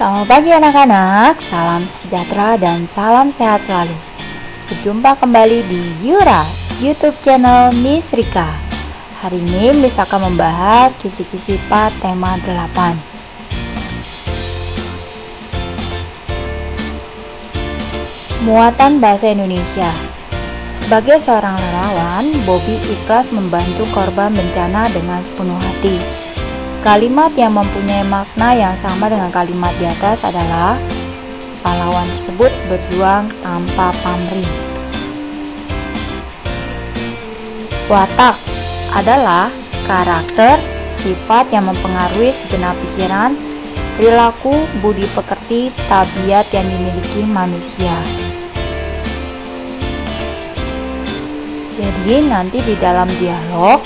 Selamat pagi anak-anak, salam sejahtera dan salam sehat selalu. Berjumpa kembali di Yura, YouTube channel Miss Rika. Hari ini Miss akan membahas kisi-kisi part tema 8. Muatan bahasa Indonesia. Sebagai seorang relawan, Bobby ikhlas membantu korban bencana dengan sepenuh hati. Kalimat yang mempunyai makna yang sama dengan kalimat di atas adalah pahlawan tersebut berjuang tanpa pamrih. Watak adalah karakter, sifat yang mempengaruhi segenap pikiran, perilaku, budi pekerti, tabiat yang dimiliki manusia. Jadi nanti di dalam dialog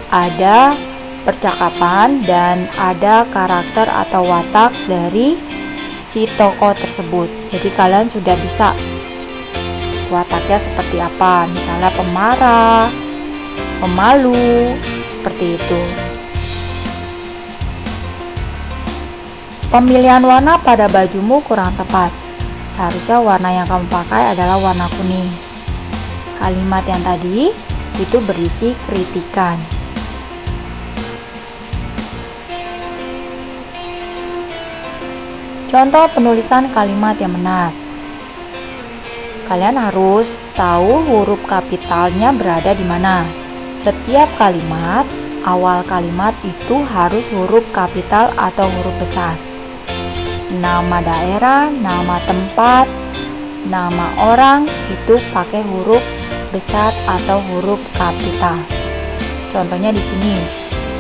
ada percakapan dan ada karakter atau watak dari si tokoh tersebut. Jadi kalian sudah bisa wataknya seperti apa, misalnya pemarah, pemalu, seperti itu. Pemilihan warna pada bajumu kurang tepat. Seharusnya warna yang kamu pakai adalah warna kuning. Kalimat yang tadi itu berisi kritikan. Contoh penulisan kalimat yang benar. Kalian harus tahu huruf kapitalnya berada di mana. Setiap kalimat, awal kalimat itu harus huruf kapital atau huruf besar. Nama daerah, nama tempat, nama orang itu pakai huruf besar atau huruf kapital. Contohnya di sini,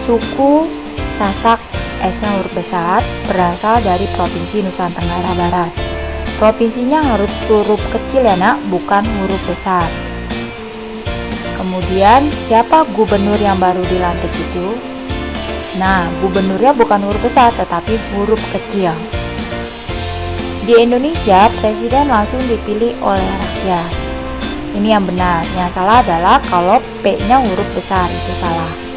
suku Sasak, S-nya huruf besar, berasal dari Provinsi Nusa Tenggara Barat. Provinsinya harus huruf kecil ya nak, bukan huruf besar. Kemudian siapa gubernur yang baru dilantik itu? Nah, gubernurnya bukan huruf besar tetapi huruf kecil. Di Indonesia, presiden langsung dipilih oleh rakyat. Ini yang benar. Yang salah adalah kalau P-nya huruf besar, itu salah.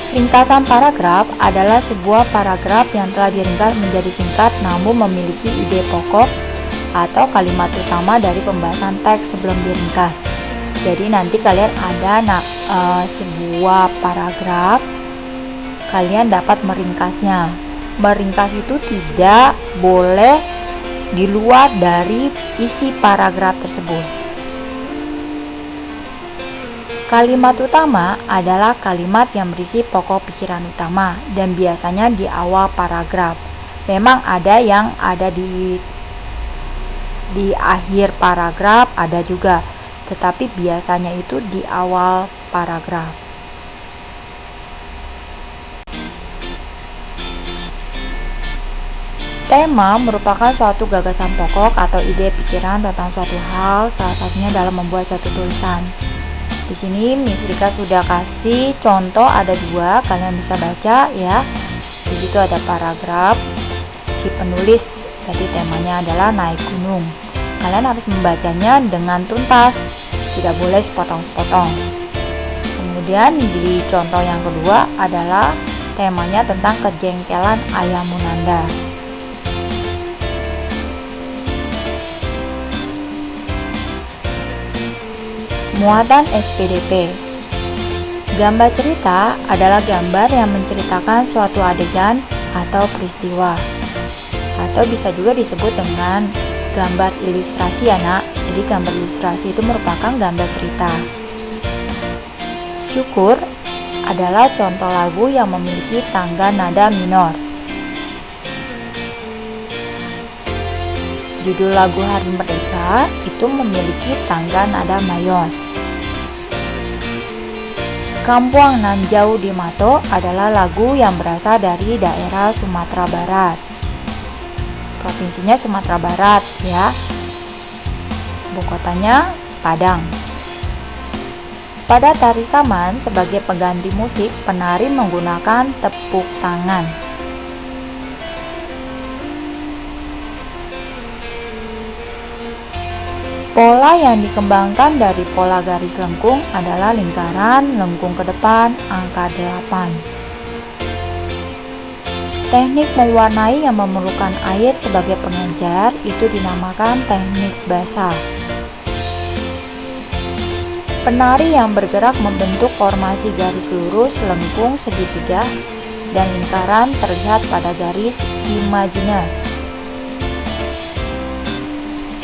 Ringkasan paragraf adalah sebuah paragraf yang telah diringkas menjadi singkat namun memiliki ide pokok atau kalimat utama dari pembahasan teks sebelum diringkas. Jadi nanti kalian ada sebuah paragraf, kalian dapat meringkasnya. Meringkas itu tidak boleh di luar dari isi paragraf tersebut. Kalimat utama adalah kalimat yang berisi pokok pikiran utama dan biasanya di awal paragraf. Memang ada yang ada di akhir paragraf, ada juga, tetapi biasanya itu di awal paragraf. Tema merupakan suatu gagasan pokok atau ide pikiran tentang suatu hal, salah satunya dalam membuat suatu tulisan. Di sini Miss Rika sudah kasih contoh, ada 2, kalian bisa baca ya. Di situ ada paragraf si penulis, jadi temanya adalah naik gunung. Kalian harus membacanya dengan tuntas, tidak boleh sepotong-sepotong. Kemudian di contoh yang kedua adalah temanya tentang kejengkelan ayah Munanda. Muatan SPDP. Gambar cerita adalah gambar yang menceritakan suatu adegan atau peristiwa, atau bisa juga disebut dengan gambar ilustrasi ya nak. Jadi gambar ilustrasi itu merupakan gambar cerita. Syukur adalah contoh lagu yang memiliki tangga nada minor. Judul lagu Hari Merdeka itu memiliki tangga nada mayor. Kampuang Nan Jauh di Mato adalah lagu yang berasal dari daerah Sumatera Barat. Provinsinya Sumatera Barat ya. Ibu kotanya Padang. Pada tari saman sebagai pengganti musik, penari menggunakan tepuk tangan. Pola yang dikembangkan dari pola garis lengkung adalah lingkaran, lengkung ke depan, angka 8. Teknik mewarnai yang memerlukan air sebagai pengejar itu dinamakan teknik basah. Penari yang bergerak membentuk formasi garis lurus, lengkung, segitiga, dan lingkaran terlihat pada garis imajiner.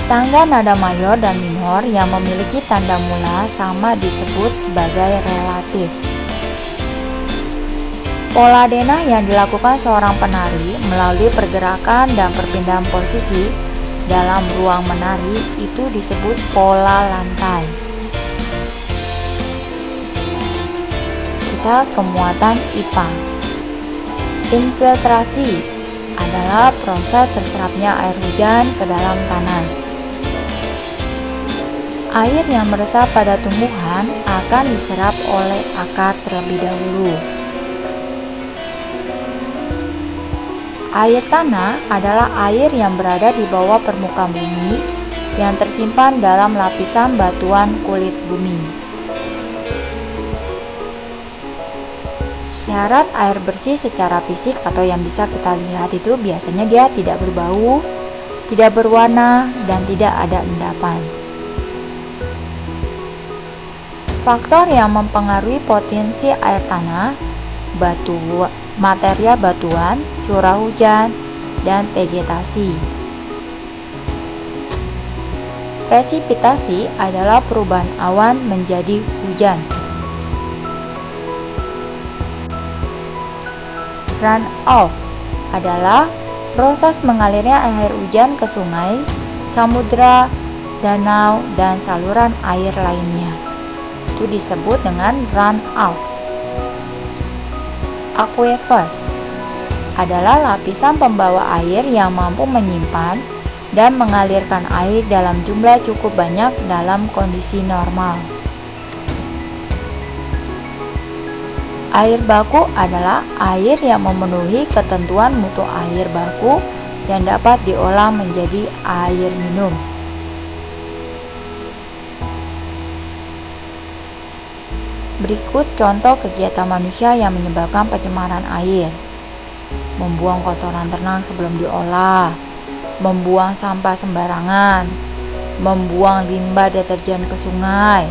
Tangga nada mayor dan minor yang memiliki tanda mula sama disebut sebagai relatif. Pola denah yang dilakukan seorang penari melalui pergerakan dan perpindahan posisi dalam ruang menari itu disebut pola lantai. Kita ke muatan IPA. Infiltrasi adalah proses terserapnya air hujan ke dalam tanah. Air yang meresap pada tumbuhan akan diserap oleh akar terlebih dahulu. Air tanah adalah air yang berada di bawah permukaan bumi yang tersimpan dalam lapisan batuan kulit bumi. Syarat air bersih secara fisik atau yang bisa kita lihat itu biasanya dia tidak berbau, tidak berwarna, dan tidak ada endapan. Faktor yang mempengaruhi potensi air tanah, material batuan, curah hujan, dan vegetasi. Presipitasi adalah perubahan awan menjadi hujan. Runoff adalah proses mengalirnya air hujan ke sungai, samudra, danau, dan saluran air lainnya. Itu disebut dengan runoff. Aquifer adalah lapisan pembawa air yang mampu menyimpan dan mengalirkan air dalam jumlah cukup banyak dalam kondisi normal. Air baku adalah air yang memenuhi ketentuan mutu air baku yang dapat diolah menjadi air minum. Berikut contoh kegiatan manusia yang menyebabkan pencemaran air. Membuang kotoran ternak sebelum diolah, membuang sampah sembarangan, membuang limbah deterjen ke sungai,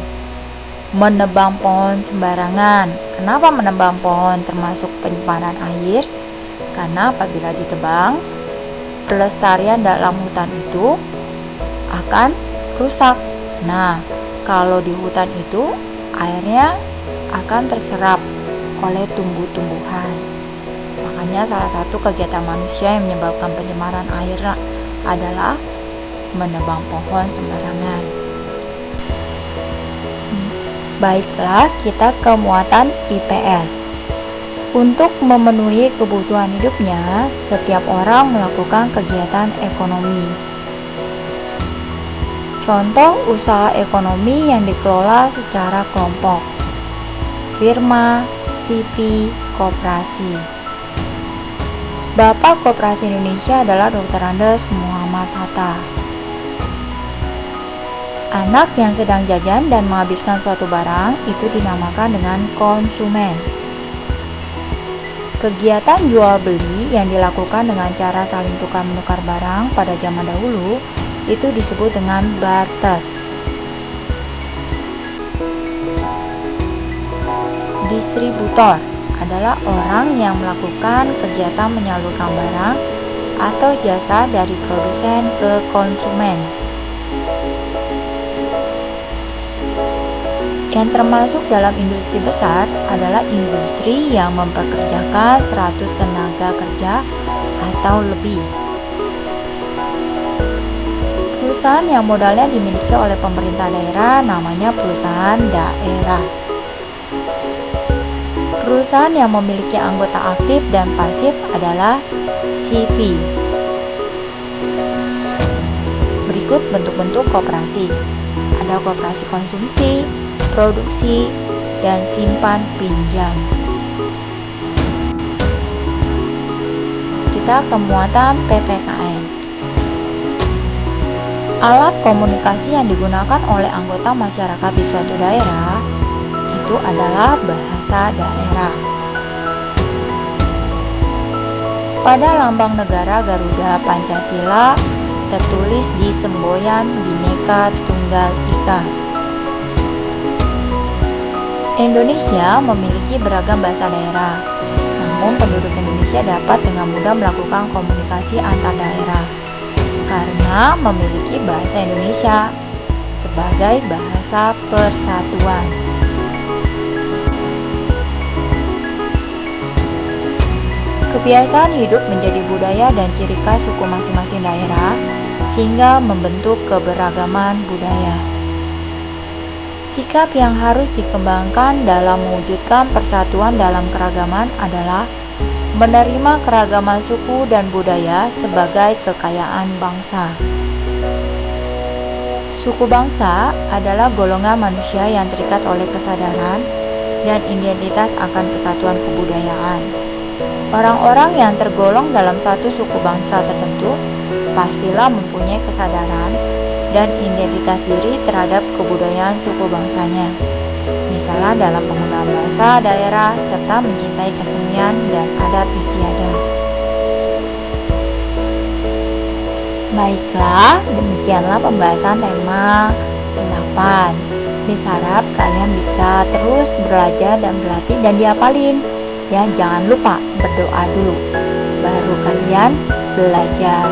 menebang pohon sembarangan. Kenapa menebang pohon termasuk pencemaran air? Karena apabila ditebang, pelestarian dalam hutan itu akan rusak. Nah, kalau di hutan itu airnya akan terserap oleh tumbuh-tumbuhan. Makanya salah satu kegiatan manusia yang menyebabkan pencemaran air adalah menebang pohon sembarangan. Baiklah, kita ke muatan IPS. Untuk memenuhi kebutuhan hidupnya, setiap orang melakukan kegiatan ekonomi. Contoh usaha ekonomi yang dikelola secara kelompok: firma, CV, koperasi. Bapak Koperasi Indonesia adalah Dr. Andes Muhammad Hatta. Anak yang sedang jajan dan menghabiskan suatu barang itu dinamakan dengan konsumen. Kegiatan jual beli yang dilakukan dengan cara saling tukar menukar barang pada zaman dahulu itu disebut dengan barter. Distributor adalah orang yang melakukan kegiatan menyalurkan barang atau jasa dari produsen ke konsumen. Yang termasuk dalam industri besar adalah industri yang mempekerjakan 100 tenaga kerja atau lebih. Perusahaan yang modalnya dimiliki oleh pemerintah daerah namanya perusahaan daerah. Perusahaan yang memiliki anggota aktif dan pasif adalah CV. Berikut bentuk-bentuk koperasi. Ada koperasi konsumsi, produksi, dan simpan pinjam. Kita ke muatan PPKN. Alat komunikasi yang digunakan oleh anggota masyarakat di suatu daerah itu adalah bahasa daerah. Pada lambang negara Garuda Pancasila tertulis di semboyan Bhinneka Tunggal Ika. Indonesia memiliki beragam bahasa daerah, namun penduduk Indonesia dapat dengan mudah melakukan komunikasi antar daerah karena memiliki bahasa Indonesia sebagai bahasa persatuan. Kebiasaan hidup menjadi budaya dan ciri khas suku masing-masing daerah, sehingga membentuk keberagaman budaya. Sikap yang harus dikembangkan dalam mewujudkan persatuan dalam keragaman adalah menerima keragaman suku dan budaya sebagai kekayaan bangsa. Suku bangsa adalah golongan manusia yang terikat oleh kesadaran dan identitas akan kesatuan kebudayaan. Orang-orang yang tergolong dalam satu suku bangsa tertentu pastilah mempunyai kesadaran dan identitas diri terhadap kebudayaan suku bangsanya. Misalnya dalam penggunaan bahasa daerah serta mencintai kesenian dan adat istiadat. Baiklah, demikianlah pembahasan tema 8. Harap kalian bisa terus belajar dan berlatih dan dihafalin. Ya, jangan lupa berdoa dulu, baru kalian belajar.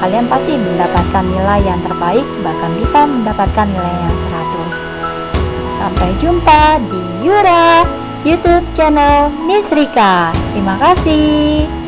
Kalian pasti mendapatkan nilai yang terbaik, bahkan bisa mendapatkan nilai yang 100. Sampai jumpa di Yura YouTube channel Nisrika. Terima kasih.